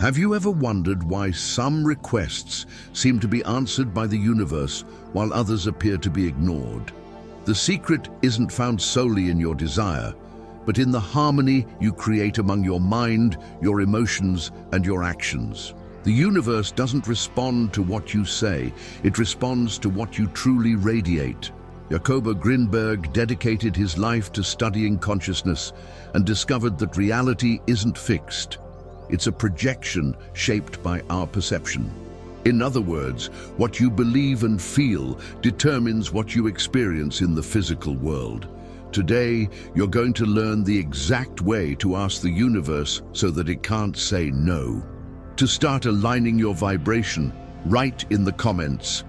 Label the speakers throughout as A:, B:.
A: Have you ever wondered why some requests seem to be answered by the universe while others appear to be ignored? The secret isn't found solely in your desire, but in the harmony you create among your mind, your emotions, and your actions. The universe doesn't respond to what you say, it responds to what you truly radiate. Jacobo Grinberg dedicated his life to studying consciousness and discovered that reality isn't fixed. It's a projection shaped by our perception. In other words, what you believe and feel determines what you experience in the physical world. Today, you're going to learn the exact way to ask the universe so that it can't say no. To start aligning your vibration, write in the comments,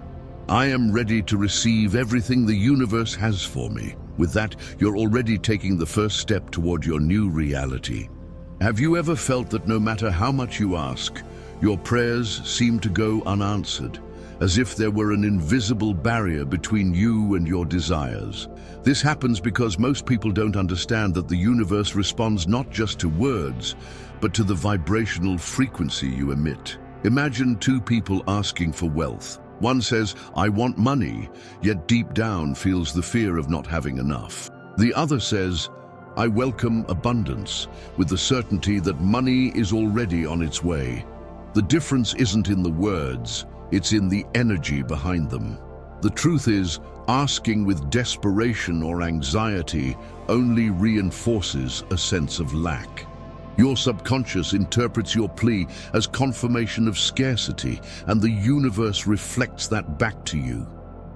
A: "I am ready to receive everything the universe has for me." With that, you're already taking the first step toward your new reality. Have you ever felt that no matter how much you ask, your prayers seem to go unanswered, as if there were an invisible barrier between you and your desires? This happens because most people don't understand that the universe responds not just to words, but to the vibrational frequency you emit. Imagine two people asking for wealth. One says, "I want money," yet deep down feels the fear of not having enough. The other says, "I welcome abundance," with the certainty that money is already on its way. The difference isn't in the words, it's in the energy behind them. The truth is, asking with desperation or anxiety only reinforces a sense of lack. Your subconscious interprets your plea as confirmation of scarcity, and the universe reflects that back to you.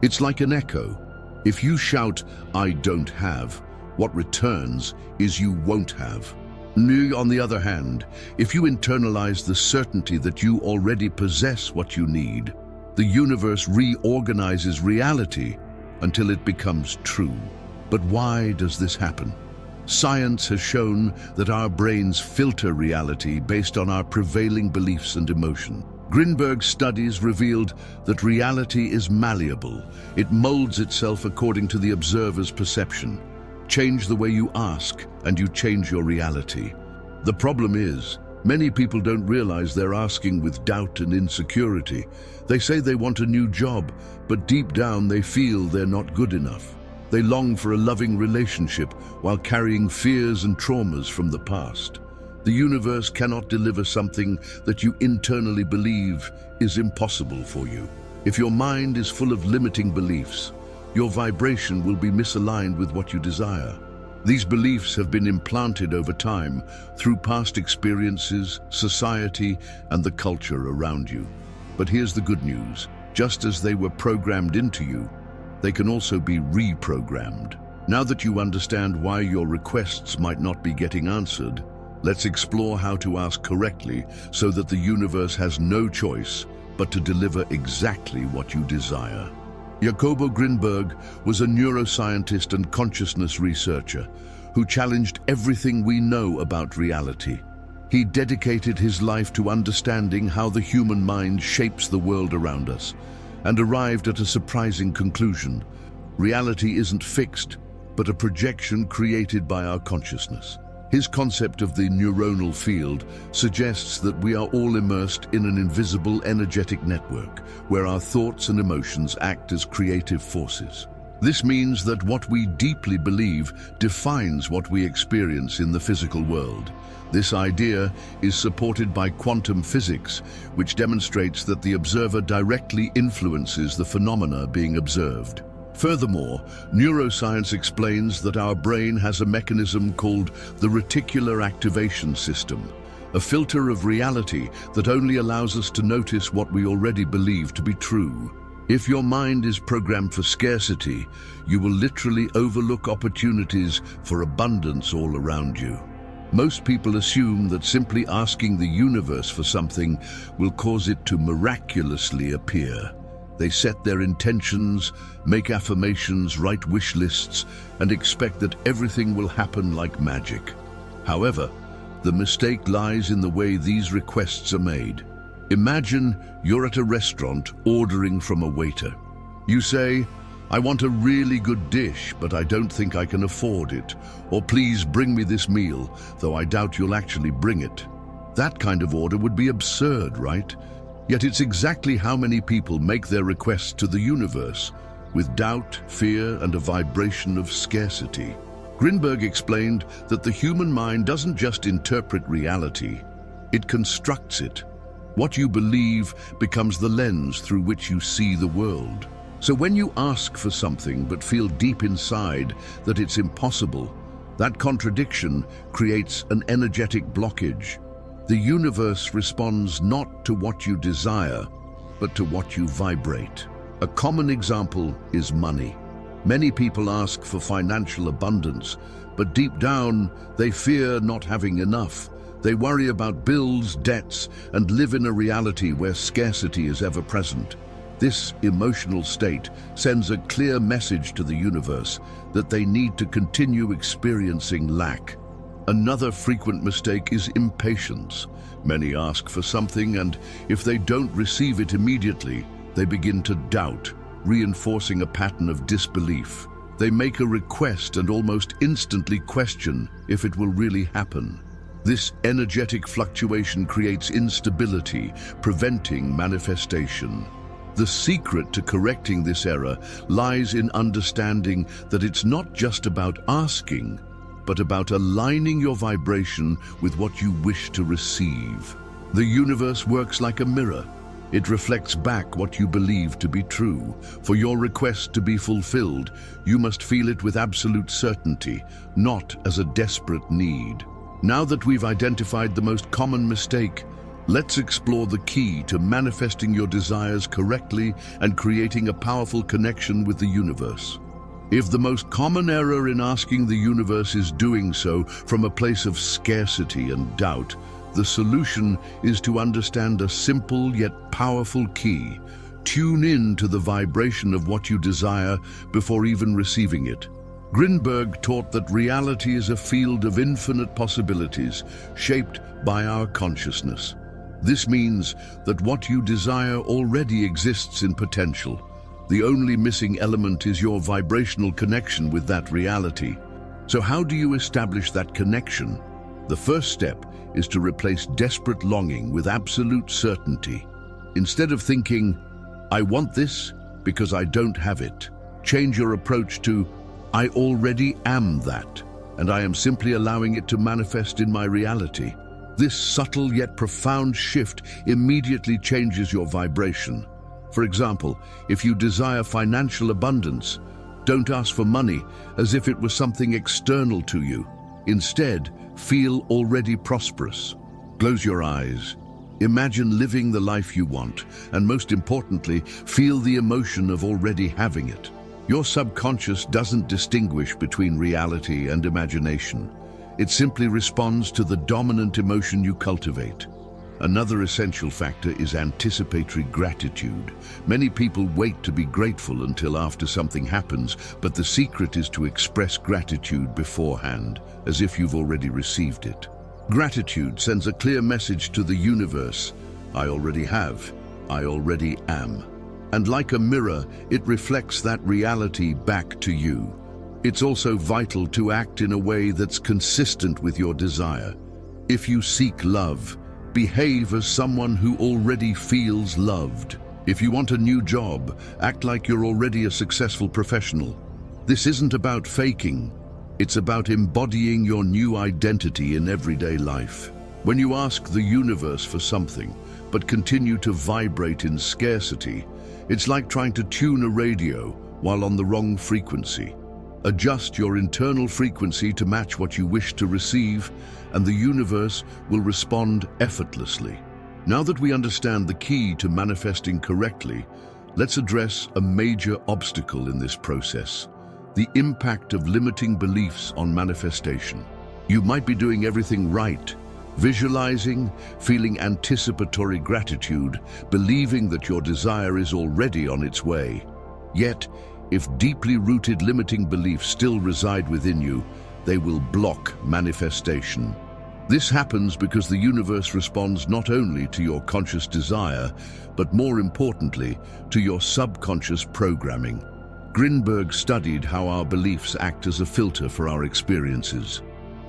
A: It's like an echo. If you shout, "I don't have," what returns is "you won't have." On the other hand, if you internalize the certainty that you already possess what you need, the universe reorganizes reality until it becomes true. But why does this happen? Science has shown that our brains filter reality based on our prevailing beliefs and emotion. Grinberg's studies revealed that reality is malleable. It molds itself according to the observer's perception. Change the way you ask, and you change your reality. The problem is, many people don't realize they're asking with doubt and insecurity. They say they want a new job, but deep down they feel they're not good enough. They long for a loving relationship while carrying fears and traumas from the past. The universe cannot deliver something that you internally believe is impossible for you. If your mind is full of limiting beliefs, your vibration will be misaligned with what you desire. These beliefs have been implanted over time through past experiences, society, and the culture around you. But here's the good news. Just as they were programmed into you, they can also be reprogrammed. Now that you understand why your requests might not be getting answered, let's explore how to ask correctly so that the universe has no choice but to deliver exactly what you desire. Jacobo Grinberg was a neuroscientist and consciousness researcher who challenged everything we know about reality. He dedicated his life to understanding how the human mind shapes the world around us and arrived at a surprising conclusion. Reality isn't fixed, but a projection created by our consciousness. His concept of the neuronal field suggests that we are all immersed in an invisible energetic network where our thoughts and emotions act as creative forces. This means that what we deeply believe defines what we experience in the physical world. This idea is supported by quantum physics, which demonstrates that the observer directly influences the phenomena being observed. Furthermore, neuroscience explains that our brain has a mechanism called the reticular activation system, a filter of reality that only allows us to notice what we already believe to be true. If your mind is programmed for scarcity, you will literally overlook opportunities for abundance all around you. Most people assume that simply asking the universe for something will cause it to miraculously appear. They set their intentions, make affirmations, write wish lists, and expect that everything will happen like magic. However, the mistake lies in the way these requests are made. Imagine you're at a restaurant ordering from a waiter. You say, "I want a really good dish, but I don't think I can afford it," or "Please bring me this meal, though I doubt you'll actually bring it." That kind of order would be absurd, right? Yet it's exactly how many people make their requests to the universe, with doubt, fear, and a vibration of scarcity. Grinberg explained that the human mind doesn't just interpret reality, it constructs it. What you believe becomes the lens through which you see the world. So when you ask for something but feel deep inside that it's impossible, that contradiction creates an energetic blockage. The universe responds not to what you desire, but to what you vibrate. A common example is money. Many people ask for financial abundance, but deep down they fear not having enough. They worry about bills, debts, and live in a reality where scarcity is ever present. This emotional state sends a clear message to the universe that they need to continue experiencing lack. Another frequent mistake is impatience. Many ask for something, and if they don't receive it immediately, they begin to doubt, reinforcing a pattern of disbelief. They make a request and almost instantly question if it will really happen. This energetic fluctuation creates instability, preventing manifestation. The secret to correcting this error lies in understanding that it's not just about asking, but about aligning your vibration with what you wish to receive. The universe works like a mirror. It reflects back what you believe to be true. For your request to be fulfilled, you must feel it with absolute certainty, not as a desperate need. Now that we've identified the most common mistake, let's explore the key to manifesting your desires correctly and creating a powerful connection with the universe. If the most common error in asking the universe is doing so from a place of scarcity and doubt, the solution is to understand a simple yet powerful key. Tune in to the vibration of what you desire before even receiving it. Grinberg taught that reality is a field of infinite possibilities shaped by our consciousness. This means that what you desire already exists in potential. The only missing element is your vibrational connection with that reality. So how do you establish that connection? The first step is to replace desperate longing with absolute certainty. Instead of thinking, "I want this because I don't have it," change your approach to, "I already am that, and I am simply allowing it to manifest in my reality." This subtle yet profound shift immediately changes your vibration. For example, if you desire financial abundance, don't ask for money as if it was something external to you. Instead, feel already prosperous. Close your eyes. Imagine living the life you want, and most importantly, feel the emotion of already having it. Your subconscious doesn't distinguish between reality and imagination. It simply responds to the dominant emotion you cultivate. Another essential factor is anticipatory gratitude. Many people wait to be grateful until after something happens, but the secret is to express gratitude beforehand, as if you've already received it. Gratitude sends a clear message to the universe: I already have, I already am. And like a mirror, it reflects that reality back to you. It's also vital to act in a way that's consistent with your desire. If you seek love, behave as someone who already feels loved. If you want a new job, act like you're already a successful professional. This isn't about faking. It's about embodying your new identity in everyday life. When you ask the universe for something, but continue to vibrate in scarcity, it's like trying to tune a radio while on the wrong frequency. Adjust your internal frequency to match what you wish to receive, and the universe will respond effortlessly. Now that we understand the key to manifesting correctly, let's address a major obstacle in this process: the impact of limiting beliefs on manifestation. You might be doing everything right, visualizing, feeling anticipatory gratitude, believing that your desire is already on its way. Yet, if deeply rooted limiting beliefs still reside within you, they will block manifestation. This happens because the universe responds not only to your conscious desire, but more importantly, to your subconscious programming. Grinberg studied how our beliefs act as a filter for our experiences.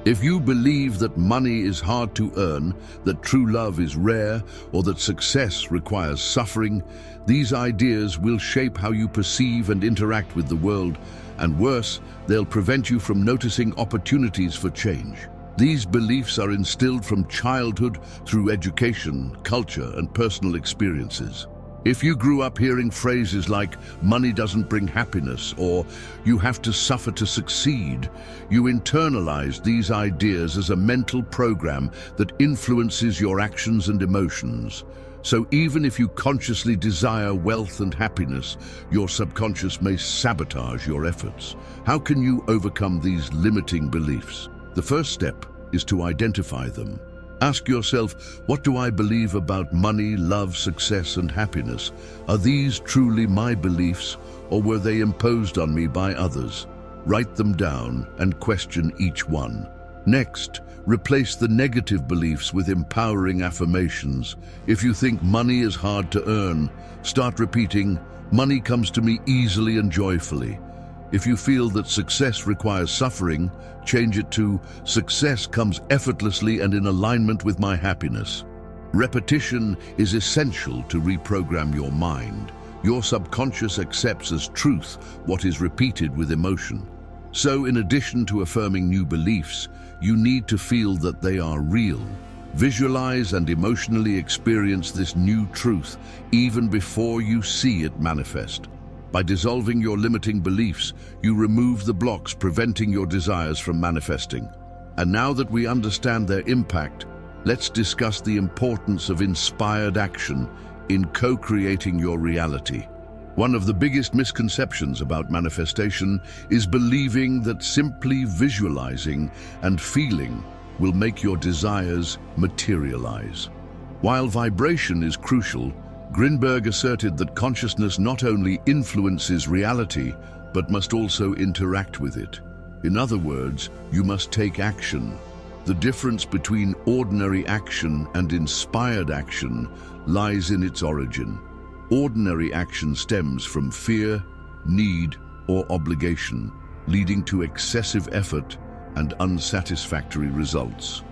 A: If you believe that money is hard to earn, that true love is rare, or that success requires suffering, these ideas will shape how you perceive and interact with the world, and worse, they'll prevent you from noticing opportunities for change. These beliefs are instilled from childhood through education, culture, and personal experiences. If you grew up hearing phrases like, "money doesn't bring happiness," or "you have to suffer to succeed," you internalize these ideas as a mental program that influences your actions and emotions. So even if you consciously desire wealth and happiness, your subconscious may sabotage your efforts. How can you overcome these limiting beliefs? The first step is to identify them. Ask yourself, what do I believe about money, love, success, and happiness? Are these truly my beliefs, or were they imposed on me by others? Write them down and question each one. Next, replace the negative beliefs with empowering affirmations. If you think money is hard to earn, start repeating, "Money comes to me easily and joyfully." If you feel that success requires suffering, change it to, "Success comes effortlessly and in alignment with my happiness." Repetition is essential to reprogram your mind. Your subconscious accepts as truth what is repeated with emotion. So, in addition to affirming new beliefs, you need to feel that they are real. Visualize and emotionally experience this new truth even before you see it manifest. By dissolving your limiting beliefs, you remove the blocks preventing your desires from manifesting. And now that we understand their impact, let's discuss the importance of inspired action in co-creating your reality. One of the biggest misconceptions about manifestation is believing that simply visualizing and feeling will make your desires materialize. While vibration is crucial, Grinberg asserted that consciousness not only influences reality, but must also interact with it. In other words, you must take action. The difference between ordinary action and inspired action lies in its origin. Ordinary action stems from fear, need, or obligation, leading to excessive effort and unsatisfactory results.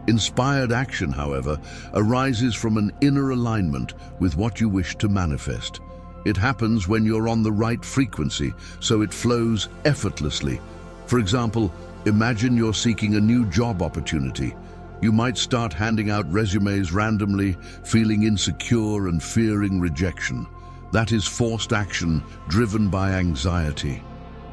A: Inspired action, however, arises from an inner alignment with what you wish to manifest. It happens when you're on the right frequency, so it flows effortlessly. For example, imagine you're seeking a new job opportunity. You might start handing out resumes randomly, feeling insecure and fearing rejection. That is forced action driven by anxiety.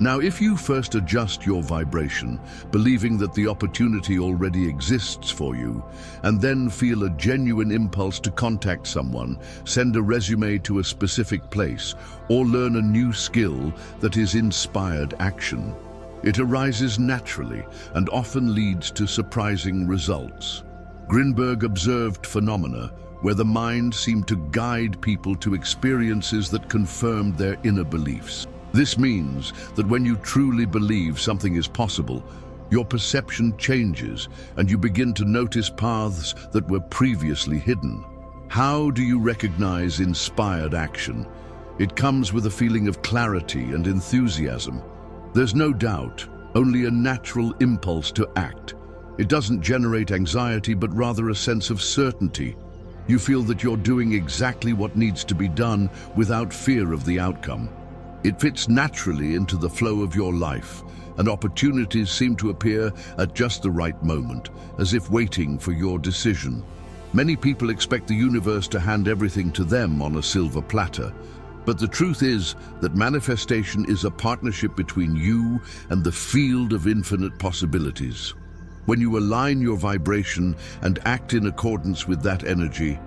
A: Now, if you first adjust your vibration, believing that the opportunity already exists for you, and then feel a genuine impulse to contact someone, send a resume to a specific place, or learn a new skill, that is inspired action. It arises naturally and often leads to surprising results. Grinberg observed phenomena where the mind seemed to guide people to experiences that confirmed their inner beliefs. This means that when you truly believe something is possible, your perception changes and you begin to notice paths that were previously hidden. How do you recognize inspired action? It comes with a feeling of clarity and enthusiasm. There's no doubt, only a natural impulse to act. It doesn't generate anxiety, but rather a sense of certainty. You feel that you're doing exactly what needs to be done without fear of the outcome. It fits naturally into the flow of your life, and opportunities seem to appear at just the right moment, as if waiting for your decision. Many people expect the universe to hand everything to them on a silver platter, but the truth is that manifestation is a partnership between you and the field of infinite possibilities. When you align your vibration and act in accordance with that energy,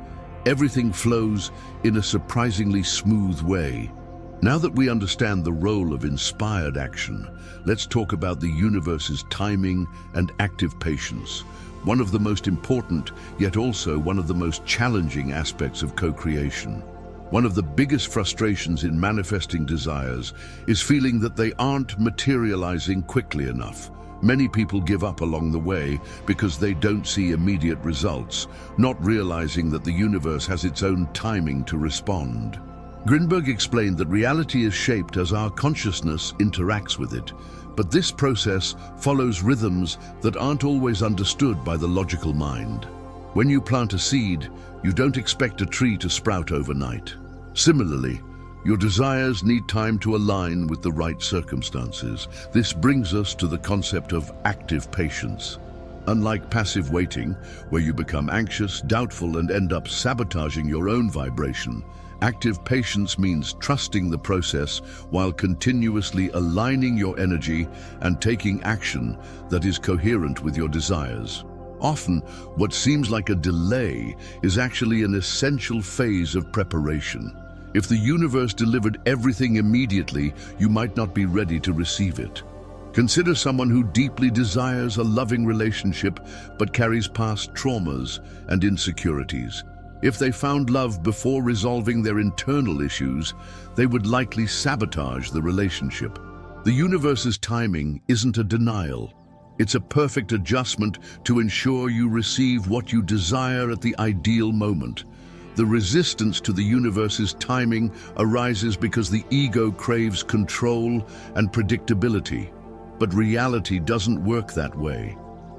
A: everything flows in a surprisingly smooth way. Now that we understand the role of inspired action, let's talk about the universe's timing and active patience, one of the most important, yet also one of the most challenging aspects of co-creation. One of the biggest frustrations in manifesting desires is feeling that they aren't materializing quickly enough. Many people give up along the way because they don't see immediate results, not realizing that the universe has its own timing to respond. Grinberg explained that reality is shaped as our consciousness interacts with it, but this process follows rhythms that aren't always understood by the logical mind. When you plant a seed, you don't expect a tree to sprout overnight. Similarly, your desires need time to align with the right circumstances. This brings us to the concept of active patience. Unlike passive waiting, where you become anxious, doubtful, and end up sabotaging your own vibration, active patience means trusting the process while continuously aligning your energy and taking action that is coherent with your desires. Often, what seems like a delay is actually an essential phase of preparation. If the universe delivered everything immediately, you might not be ready to receive it. Consider someone who deeply desires a loving relationship but carries past traumas and insecurities. If they found love before resolving their internal issues, they would likely sabotage the relationship. The universe's timing isn't a denial. It's a perfect adjustment to ensure you receive what you desire at the ideal moment. The resistance to the universe's timing arises because the ego craves control and predictability. But reality doesn't work that way.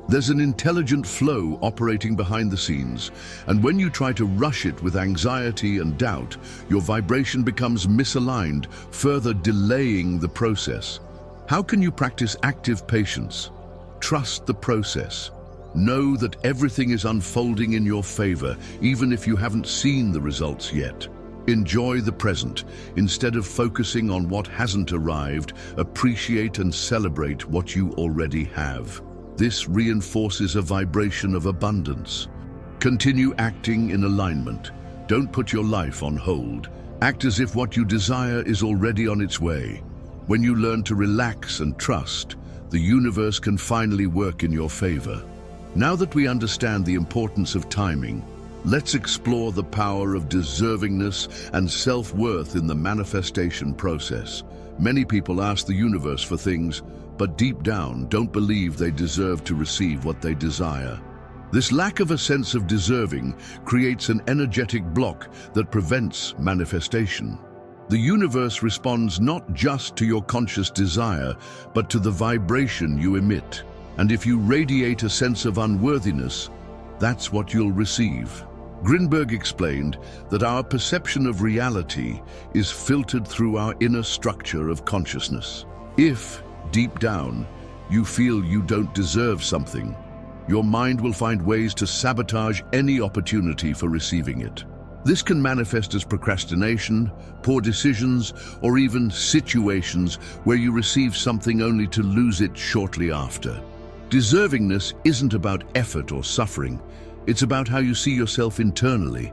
A: There's an intelligent flow operating behind the scenes, and when you try to rush it with anxiety and doubt, your vibration becomes misaligned, further delaying the process. How can you practice active patience? Trust the process. Know that everything is unfolding in your favor, even if you haven't seen the results yet. Enjoy the present. Instead of focusing on what hasn't arrived, appreciate and celebrate what you already have. This reinforces a vibration of abundance. Continue acting in alignment. Don't put your life on hold. Act as if what you desire is already on its way. When you learn to relax and trust, the universe can finally work in your favor. Now that we understand the importance of timing, let's explore the power of deservingness and self-worth in the manifestation process. Many people ask the universe for things, but deep down don't believe they deserve to receive what they desire. This lack of a sense of deserving creates an energetic block that prevents manifestation. The universe responds not just to your conscious desire, but to the vibration you emit. And if you radiate a sense of unworthiness, that's what you'll receive. Grinberg explained that our perception of reality is filtered through our inner structure of consciousness. If, deep down, you feel you don't deserve something, your mind will find ways to sabotage any opportunity for receiving it. This can manifest as procrastination, poor decisions, or even situations where you receive something only to lose it shortly after. Deservingness isn't about effort or suffering. It's about how you see yourself internally.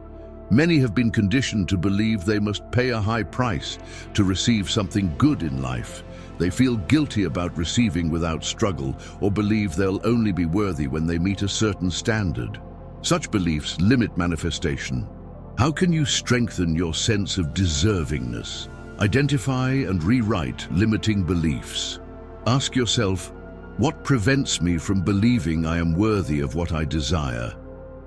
A: Many have been conditioned to believe they must pay a high price to receive something good in life. They feel guilty about receiving without struggle, or believe they'll only be worthy when they meet a certain standard. Such beliefs limit manifestation. How can you strengthen your sense of deservingness? Identify and rewrite limiting beliefs. Ask yourself, what prevents me from believing I am worthy of what I desire?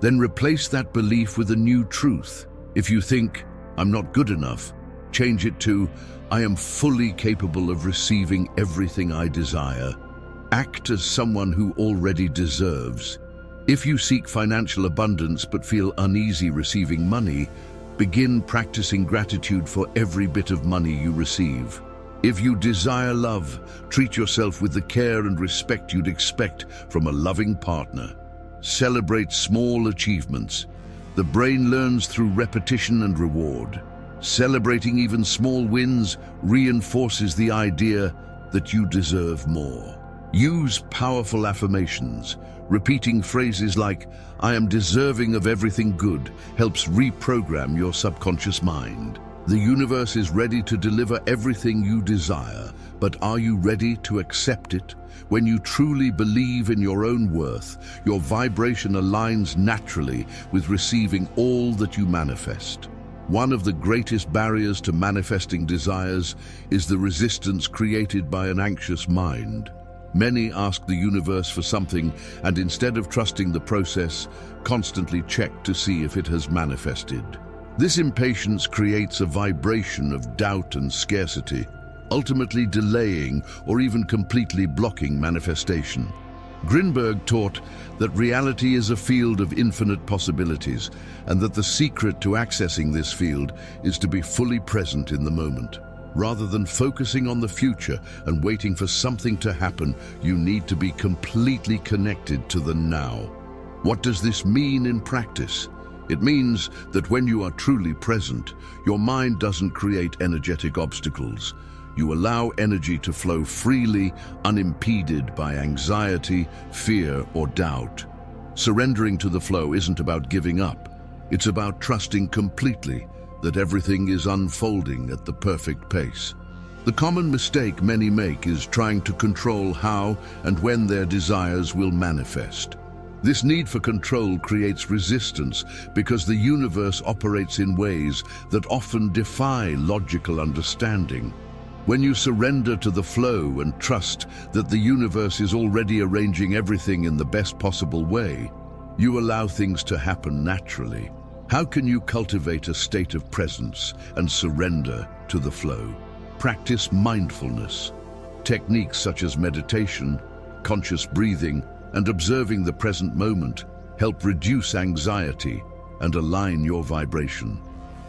A: Then replace that belief with a new truth. If you think, I'm not good enough, change it to, I am fully capable of receiving everything I desire. Act as someone who already deserves. If you seek financial abundance but feel uneasy receiving money, begin practicing gratitude for every bit of money you receive. If you desire love, treat yourself with the care and respect you'd expect from a loving partner. Celebrate small achievements. The brain learns through repetition and reward. Celebrating even small wins reinforces the idea that you deserve more. Use powerful affirmations. Repeating phrases like, I am deserving of everything good, helps reprogram your subconscious mind. The universe is ready to deliver everything you desire, but are you ready to accept it? When you truly believe in your own worth, your vibration aligns naturally with receiving all that you manifest. One of the greatest barriers to manifesting desires is the resistance created by an anxious mind. Many ask the universe for something and instead of trusting the process, constantly check to see if it has manifested. This impatience creates a vibration of doubt and scarcity, ultimately delaying or even completely blocking manifestation. Grinberg taught that reality is a field of infinite possibilities, and that the secret to accessing this field is to be fully present in the moment. Rather than focusing on the future and waiting for something to happen, you need to be completely connected to the now. What does this mean in practice? It means that when you are truly present, your mind doesn't create energetic obstacles. You allow energy to flow freely, unimpeded by anxiety, fear, or doubt. Surrendering to the flow isn't about giving up. It's about trusting completely that everything is unfolding at the perfect pace. The common mistake many make is trying to control how and when their desires will manifest. This need for control creates resistance because the universe operates in ways that often defy logical understanding. When you surrender to the flow and trust that the universe is already arranging everything in the best possible way, you allow things to happen naturally. How can you cultivate a state of presence and surrender to the flow? Practice mindfulness. Techniques such as meditation, conscious breathing, and observing the present moment help reduce anxiety and align your vibration.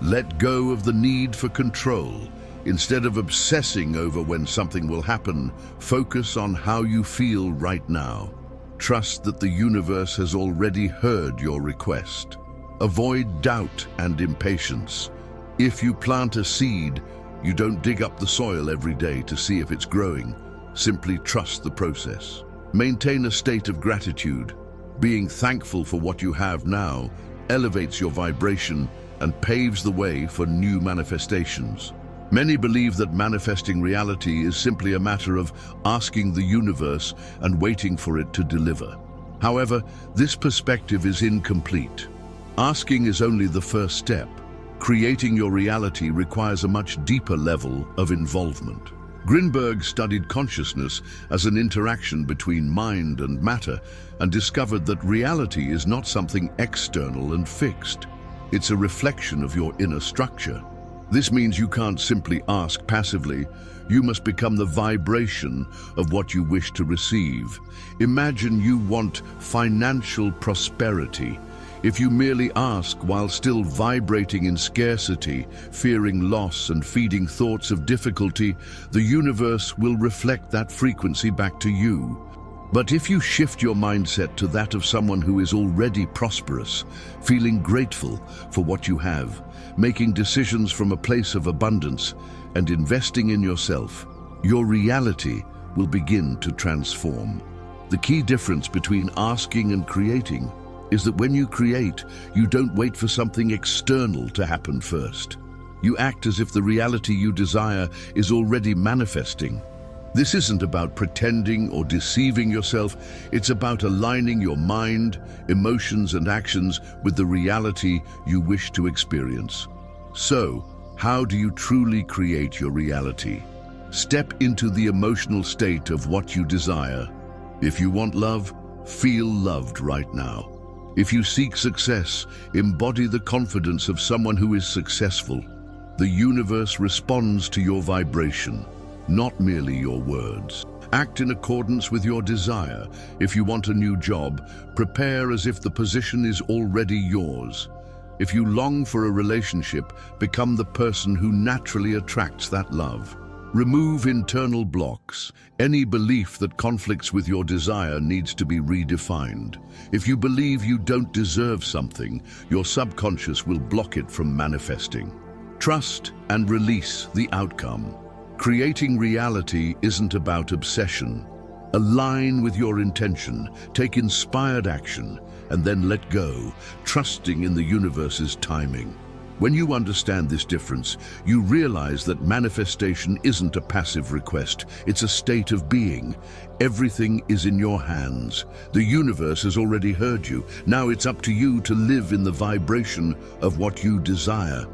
A: Let go of the need for control. Instead of obsessing over when something will happen, focus on how you feel right now. Trust that the universe has already heard your request. Avoid doubt and impatience. If you plant a seed, you don't dig up the soil every day to see if it's growing. Simply trust the process. Maintain a state of gratitude. Being thankful for what you have now elevates your vibration and paves the way for new manifestations. Many believe that manifesting reality is simply a matter of asking the universe and waiting for it to deliver. However, this perspective is incomplete. Asking is only the first step. Creating your reality requires a much deeper level of involvement. Grinberg studied consciousness as an interaction between mind and matter and discovered that reality is not something external and fixed. It's a reflection of your inner structure. This means you can't simply ask passively. You must become the vibration of what you wish to receive. Imagine you want financial prosperity. If you merely ask while still vibrating in scarcity, fearing loss and feeding thoughts of difficulty, the universe will reflect that frequency back to you. But if you shift your mindset to that of someone who is already prosperous, feeling grateful for what you have, making decisions from a place of abundance, and investing in yourself, your reality will begin to transform. The key difference between asking and creating is that when you create, you don't wait for something external to happen first. You act as if the reality you desire is already manifesting. This isn't about pretending or deceiving yourself. It's about aligning your mind, emotions, and actions with the reality you wish to experience. So, how do you truly create your reality? Step into the emotional state of what you desire. If you want love, feel loved right now. If you seek success, embody the confidence of someone who is successful. The universe responds to your vibration, not merely your words. Act in accordance with your desire. If you want a new job, prepare as if the position is already yours. If you long for a relationship, become the person who naturally attracts that love. Remove internal blocks. Any belief that conflicts with your desire needs to be redefined. If you believe you don't deserve something, your subconscious will block it from manifesting. Trust and release the outcome. Creating reality isn't about obsession. Align with your intention, take inspired action, and then let go, trusting in the universe's timing. When you understand this difference, you realize that manifestation isn't a passive request, it's a state of being. Everything is in your hands. The universe has already heard you. Now it's up to you to live in the vibration of what you desire.